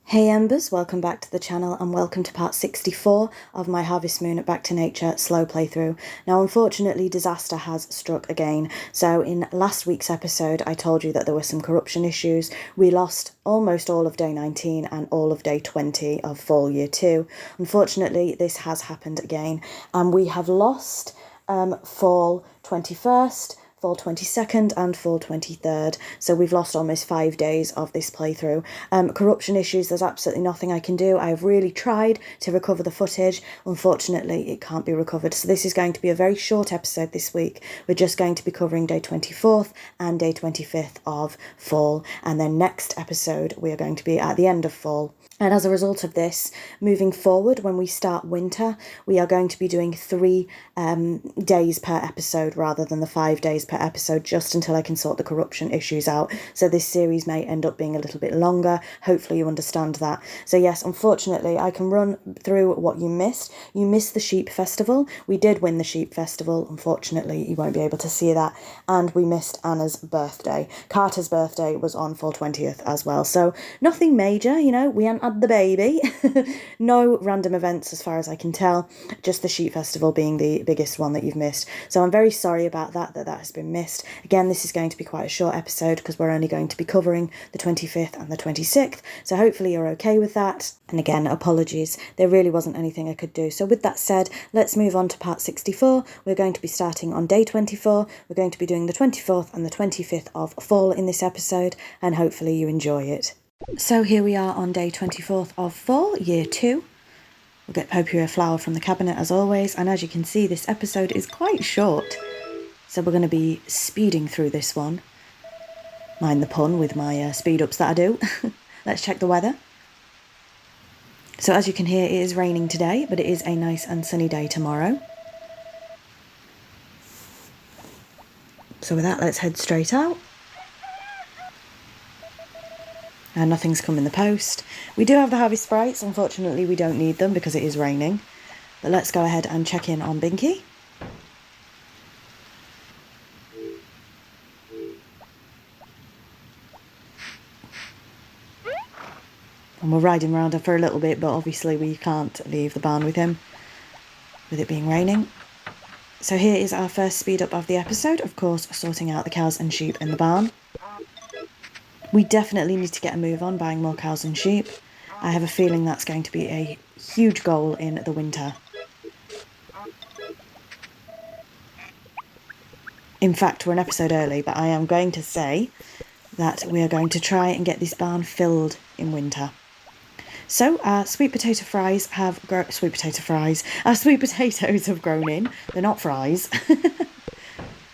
Hey Embers, welcome back to the channel and welcome to part 64 of my Harvest Moon Back to Nature slow playthrough. Now unfortunately disaster has struck again. So in last week's episode I told you that there were some corruption issues. We lost almost all of day 19 and all of day 20 of fall year 2. Unfortunately this has happened again and we have lost fall 21st, fall 22nd and fall 23rd, so we've lost almost 5 days of this playthrough. Corruption issues, there's absolutely nothing I can do. I've really tried to recover the footage. Unfortunately it can't be recovered, so this is going to be a very short episode this week. We're just going to be covering day 24th and day 25th of fall, and then next episode we are going to be at the end of fall. And as a result of this, moving forward, when we start winter, we are going to be doing 3 days per episode rather than the 5 days per episode, just until I can sort the corruption issues out. So this series may end up being a little bit longer. Hopefully you understand that. So yes, unfortunately, I can run through what you missed. You missed the Sheep Festival. We did win the Sheep Festival. Unfortunately, you won't be able to see that. And we missed Anna's birthday. Carter's birthday was on fall 20th as well. So nothing major, you know, we hadn't had the baby. No random events as far as I can tell, just the Sheep Festival being the biggest one that you've missed. So I'm very sorry about that has been missed. Again, this is going to be quite a short episode because we're only going to be covering the 25th and the 26th, so hopefully you're okay with that. And again, apologies, there really wasn't anything I could do. So with that said, let's move on to part 64. We're going to be starting on day 24. We're going to be doing the 24th and the 25th of fall in this episode, and hopefully you enjoy it. So here we are on day 24th of fall, year 2. We'll get Poppy a flower from the cabinet as always, and as you can see this episode is quite short. So we're going to be speeding through this one. Mind the pun with my speed ups that I do. Let's check the weather. So as you can hear, it is raining today, but it is a nice and sunny day tomorrow. So with that, let's head straight out. And nothing's come in the post. We do have the Harvest Sprites. Unfortunately, we don't need them because it is raining. But let's go ahead and check in on Binky. And we're riding around her for a little bit, but obviously we can't leave the barn with him, with it being raining. So here is our first speed up of the episode, of course, sorting out the cows and sheep in the barn. We definitely need to get a move on buying more cows and sheep. I have a feeling that's going to be a huge goal in the winter. In fact, we're an episode early, but I am going to say that we are going to try and get this barn filled in winter. So our sweet potato fries have our sweet potatoes have grown in. They're not fries.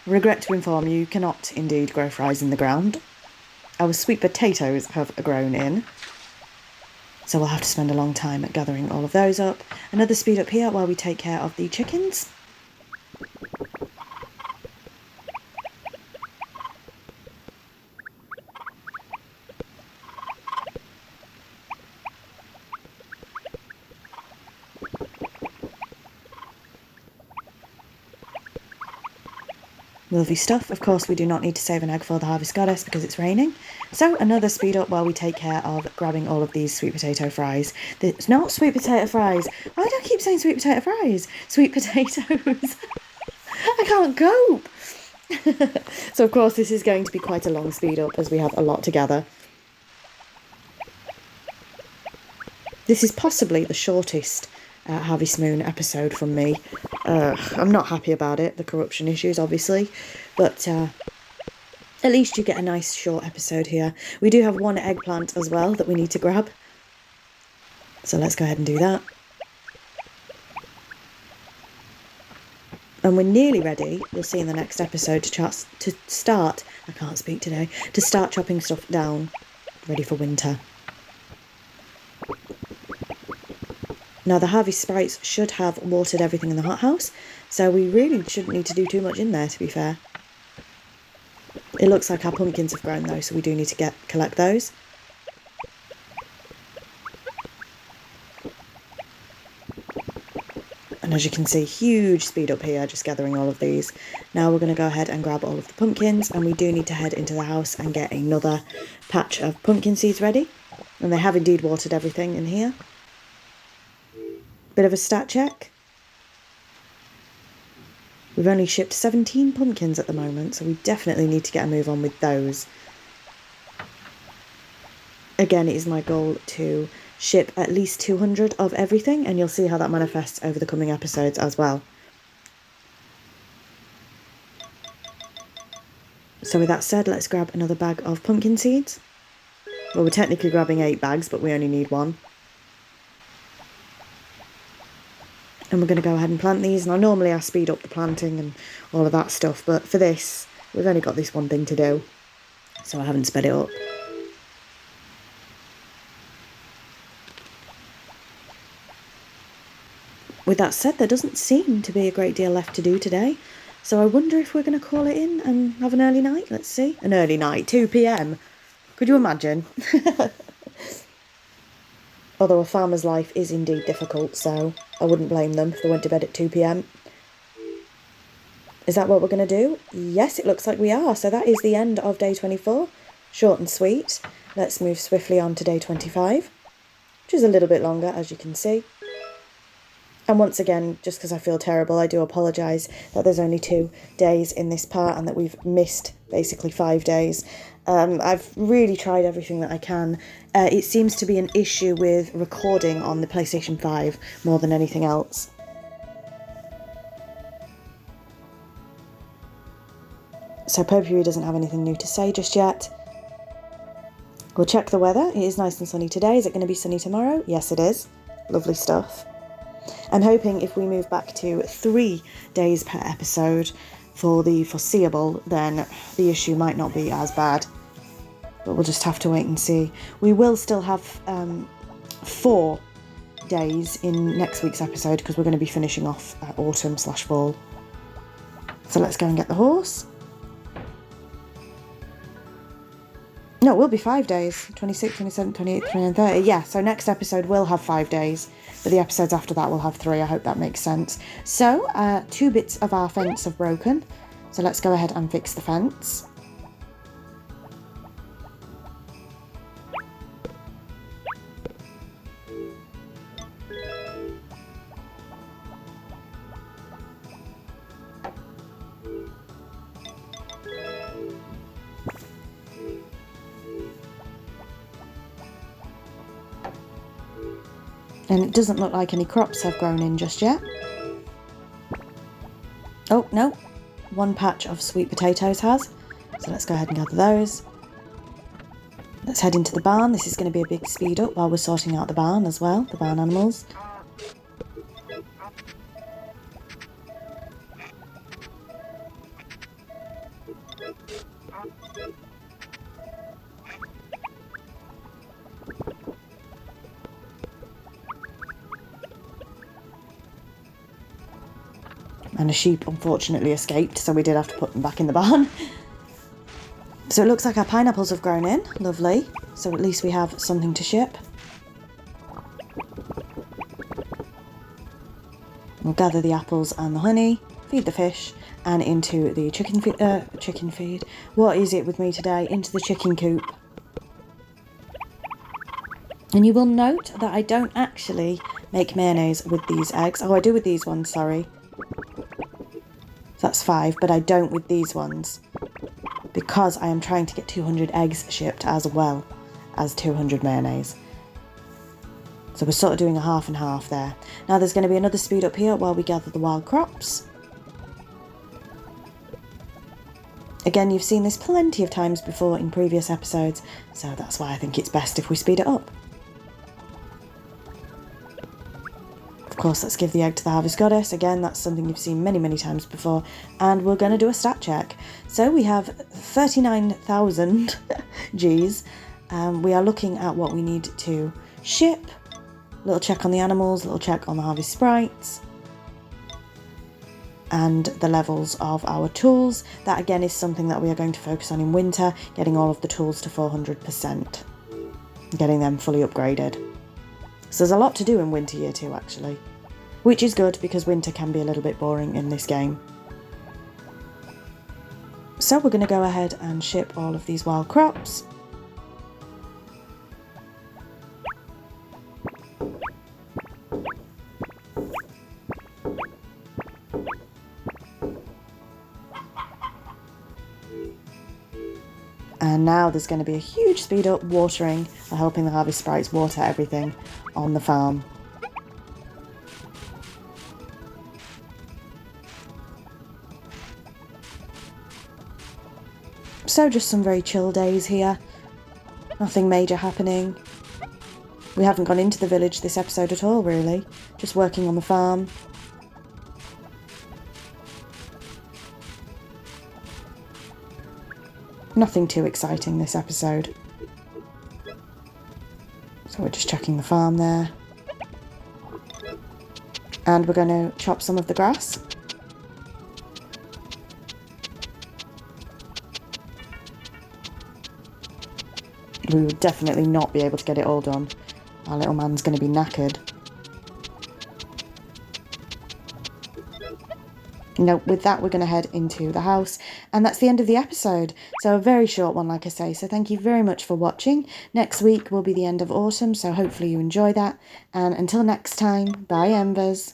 Regret to inform you, you cannot indeed grow fries in the ground. Our sweet potatoes have grown in. So we'll have to spend a long time gathering all of those up. Another speed up here while we take care of the chickens. Lovely stuff. Of course, we do not need to save an egg for the Harvest Goddess because it's raining. So another speed up while we take care of grabbing all of these sweet potato fries. It's not sweet potato fries. Why do I keep saying sweet potato fries? Sweet potatoes. I can't cope. So of course this is going to be quite a long speed up as we have a lot to gather. This is possibly the shortest Harvest Moon episode from me. I'm not happy about it, the corruption issues obviously, but at least you get a nice short episode here. We do have one eggplant as well that we need to grab, so let's go ahead and do that. And we're nearly ready, you'll see in the next episode, to start chopping stuff down, ready for winter. Now the Harvest Sprites should have watered everything in the hothouse, so we really shouldn't need to do too much in there, to be fair. It looks like our pumpkins have grown though, so we do need to collect those. And as you can see, huge speed up here, just gathering all of these. Now we're going to go ahead and grab all of the pumpkins, and we do need to head into the house and get another patch of pumpkin seeds ready. And they have indeed watered everything in here. Bit of a stat check. We've only shipped 17 pumpkins at the moment, so we definitely need to get a move on with those. Again, it is my goal to ship at least 200 of everything, and you'll see how that manifests over the coming episodes as well. So with that said, let's grab another bag of pumpkin seeds. Well, we're technically grabbing 8 bags, but we only need 1. And we're going to go ahead and plant these. Now, normally I speed up the planting and all of that stuff, but for this, we've only got this one thing to do, so I haven't sped it up. With that said, there doesn't seem to be a great deal left to do today, so I wonder if we're going to call it in and have an early night. Let's see. An early night, 2 p.m. Could you imagine? Although a farmer's life is indeed difficult, so I wouldn't blame them if they went to bed at 2 p.m. Is that what we're going to do? Yes, it looks like we are. So that is the end of day 24. Short and sweet. Let's move swiftly on to day 25, which is a little bit longer, as you can see. And once again, just because I feel terrible, I do apologise that there's only 2 days in this part and that we've missed basically 5 days. I've really tried everything that I can. It seems to be an issue with recording on the PlayStation 5 more than anything else. So Popery doesn't have anything new to say just yet. We'll check the weather. It is nice and sunny today. Is it going to be sunny tomorrow? Yes, it is. Lovely stuff. I'm hoping if we move back to 3 days per episode for the foreseeable, then the issue might not be as bad. But we'll just have to wait and see. We will still have 4 days in next week's episode because we're going to be finishing off autumn/fall. So let's go and get the horse. No, it will be 5 days. 26, 27, 28, 29, 30. Yeah, so next episode will have 5 days. But the episodes after that will have 3. I hope that makes sense. So, 2 bits of our fence have broken. So let's go ahead and fix the fence. And it doesn't look like any crops have grown in just yet. Oh, no. 1 patch of sweet potatoes has. So let's go ahead and gather those. Let's head into the barn. This is going to be a big speed up while we're sorting out the barn as well, the barn animals. And a sheep unfortunately escaped, so we did have to put them back in the barn. So it looks like our pineapples have grown in. Lovely. So at least we have something to ship. We'll gather the apples and the honey, feed the fish, and into the chicken feed. What is it with me today? Into the chicken coop. And you will note that I don't actually make mayonnaise with these eggs. Oh, I do with these ones, sorry. That's 5, but I don't with these ones because I am trying to get 200 eggs shipped as well as 200 mayonnaise. So we're sort of doing a half and half there. Now there's going to be another speed up here while we gather the wild crops. Again, you've seen this plenty of times before in previous episodes, so that's why I think it's best if we speed it up. Of course, let's give the egg to the Harvest Goddess. Again, that's something you've seen many, many times before. And we're going to do a stat check. So we have 39,000 Gs. We are looking at what we need to ship. Little check on the animals, little check on the Harvest Sprites. And the levels of our tools. That again is something that we are going to focus on in winter, getting all of the tools to 400%. Getting them fully upgraded. So there's a lot to do in Winter Year 2 actually, which is good because winter can be a little bit boring in this game. So we're going to go ahead and ship all of these wild crops. And now there's going to be a huge speed up watering or helping the harvest sprites water everything on the farm. So just some very chill days here. Nothing major happening. We haven't gone into the village this episode at all, really. Just working on the farm. Nothing too exciting this episode. So we're just checking the farm there. And we're going to chop some of the grass. We will definitely not be able to get it all done. Our little man's going to be knackered. No, with that, we're going to head into the house. And that's the end of the episode. So a very short one, like I say. So thank you very much for watching. Next week will be the end of autumn, so hopefully you enjoy that. And until next time, bye, Embers.